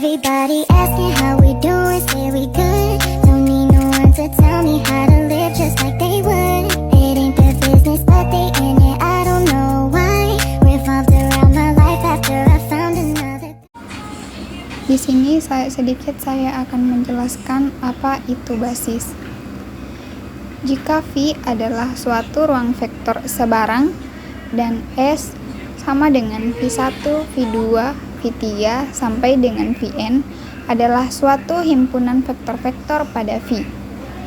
Everybody asking how we doing, say we good. Don't need no one to tell me how to live just like they would. It ain't their business, but they in it, I don't know why. Revolved around my life after I found another. Di sini saya akan menjelaskan apa itu basis. Jika V adalah suatu ruang vektor sebarang dan S sama dengan V1, V2, V3 sampai dengan Vn adalah suatu himpunan vektor-vektor pada V,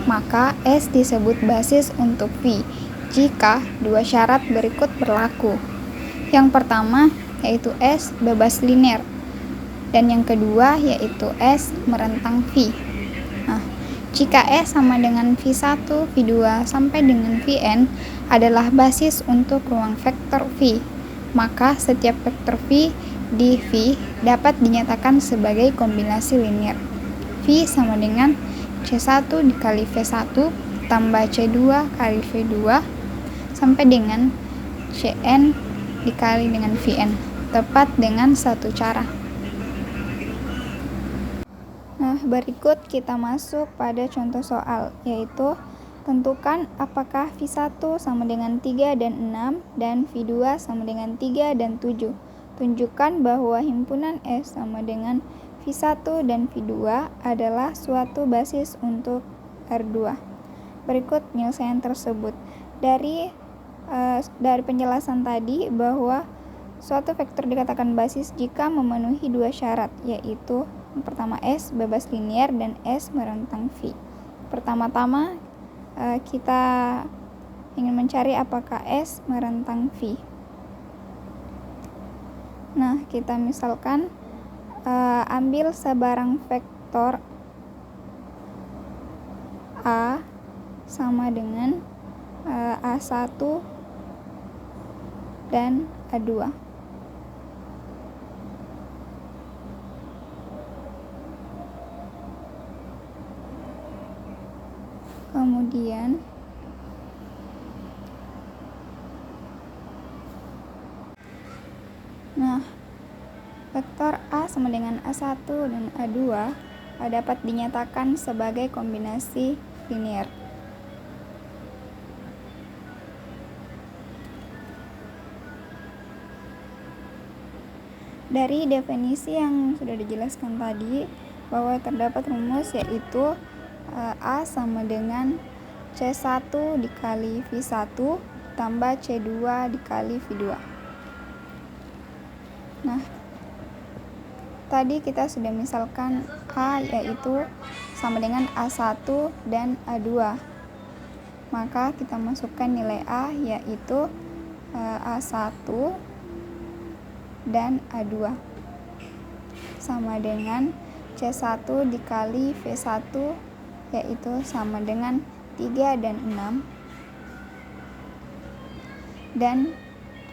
maka S disebut basis untuk V jika dua syarat berikut berlaku. Yang pertama yaitu S bebas linear dan yang kedua yaitu S merentang V. Jika S sama dengan V1, V2 sampai dengan Vn adalah basis untuk ruang vektor V, maka setiap vektor V di V dapat dinyatakan sebagai kombinasi linear. V sama dengan C1 dikali V1 tambah C2 kali V2 sampai dengan Cn dikali dengan Vn, tepat dengan satu cara. Nah, berikut kita masuk pada contoh soal, yaitu tentukan apakah V1 sama dengan 3 dan 6 dan V2 sama dengan 3 dan 7. Tunjukkan bahwa himpunan S sama dengan V1 dan V2 adalah suatu basis untuk R2. Berikut penyelesaian tersebut. Dari penjelasan tadi bahwa suatu vektor dikatakan basis jika memenuhi dua syarat, yaitu yang pertama S bebas linear dan S merentang V. Pertama-tama kita ingin mencari apakah S merentang V. Nah, kita misalkan ambil sebarang vektor A sama dengan A1 dan A2. Kemudian vektor A sama dengan A1 dan A2 dapat dinyatakan sebagai kombinasi linear. Dari definisi yang sudah dijelaskan tadi, bahwa terdapat rumus yaitu A sama dengan C1 dikali V1 tambah C2 dikali V2. Nah, tadi kita sudah misalkan A yaitu sama dengan A1 dan A2. Maka kita masukkan nilai A yaitu A1 dan A2 sama dengan C1 dikali V1 yaitu sama dengan 3 dan 6 dan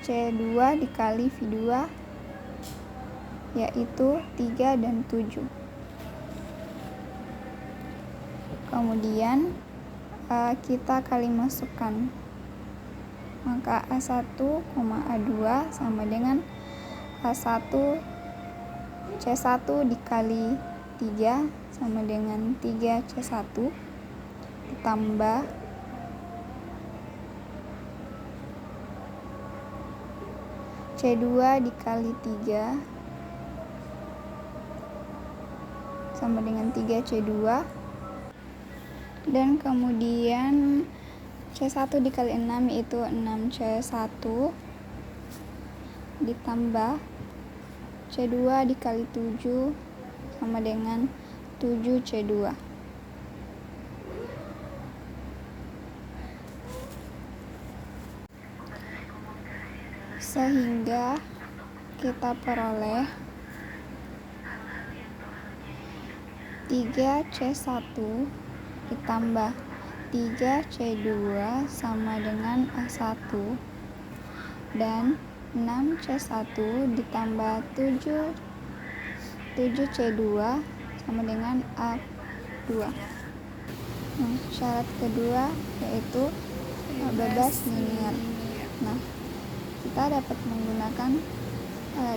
C2 dikali V2 yaitu 3 dan 7. Kemudian kita kali masukkan, maka A1, A2 sama dengan A1 C1 dikali 3 sama dengan 3C1 ditambah C2 dikali 3 sama dengan 3C2 dan kemudian C1 dikali 6 yaitu 6C1 ditambah C2 dikali 7 sama dengan 7C2. Sehingga kita peroleh 3C1 ditambah 3C2 sama dengan A1 dan 6C1 ditambah 7C2 sama dengan A2. Syarat kedua yaitu bebas linear. Kita dapat menggunakan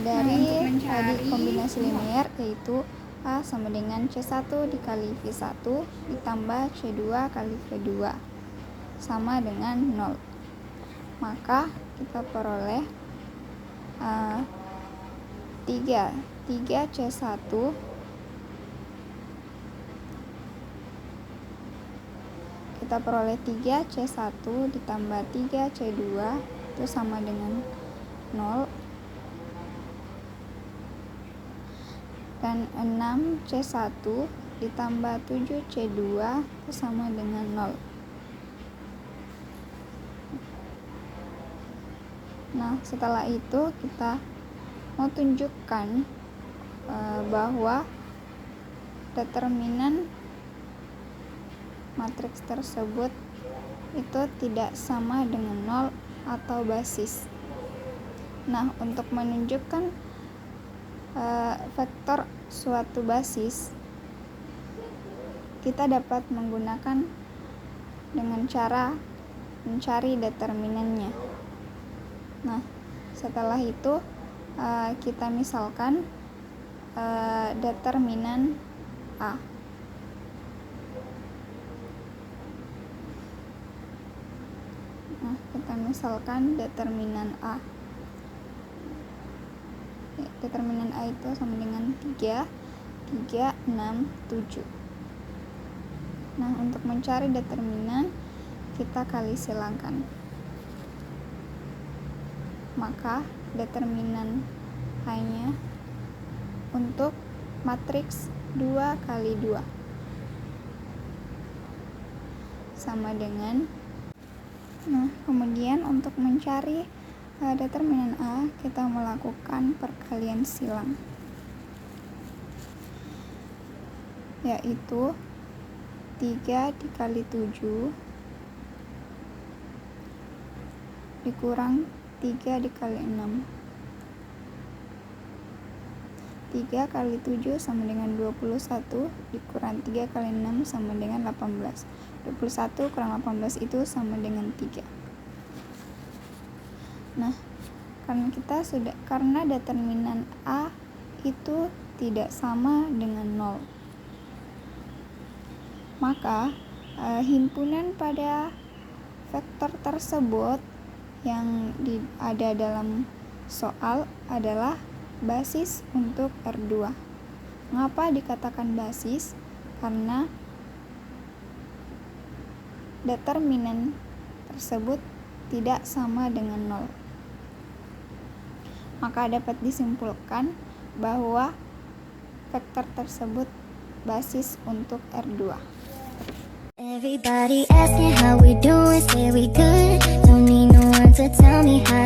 dari tadi kombinasi linear, yaitu A sama dengan C1 dikali V1 ditambah C2 kali V2 sama dengan 0. Maka kita peroleh 3C1 kita peroleh 3C1 ditambah 3C2 itu sama dengan 0, dan 6C1 ditambah 7C2 itu sama dengan 0. Nah, setelah itu kita mau tunjukkan bahwa determinan matriks tersebut itu tidak sama dengan 0 atau basis. Nah, untuk menunjukkan vektor suatu basis, kita dapat menggunakan dengan cara mencari determinannya. Nah, setelah itu kita misalkan determinan A. Nah, kita misalkan determinan A. Determinan A itu sama dengan 3, 6, 7. Nah, untuk mencari determinan, kita kali silangkan. Maka determinan A-nya untuk matriks 2 kali 2 sama dengan. Nah, kemudian untuk mencari determinan A, kita melakukan perkalian silang, yaitu 3 dikali 7 dikurang 3 dikali 6. 3 kali 7 sama dengan 21 dikurang 3 kali 6 sama dengan 18. 21 kurang 18 itu sama dengan 3. Nah, karena determinan A itu tidak sama dengan 0, maka himpunan pada vektor tersebut yang ada dalam soal adalah basis untuk R2. Mengapa dikatakan basis? Karena determinan tersebut tidak sama dengan 0. Maka dapat disimpulkan bahwa vektor tersebut basis untuk R2. Everybody asking how we doing, say we good. Don't need no one to tell me how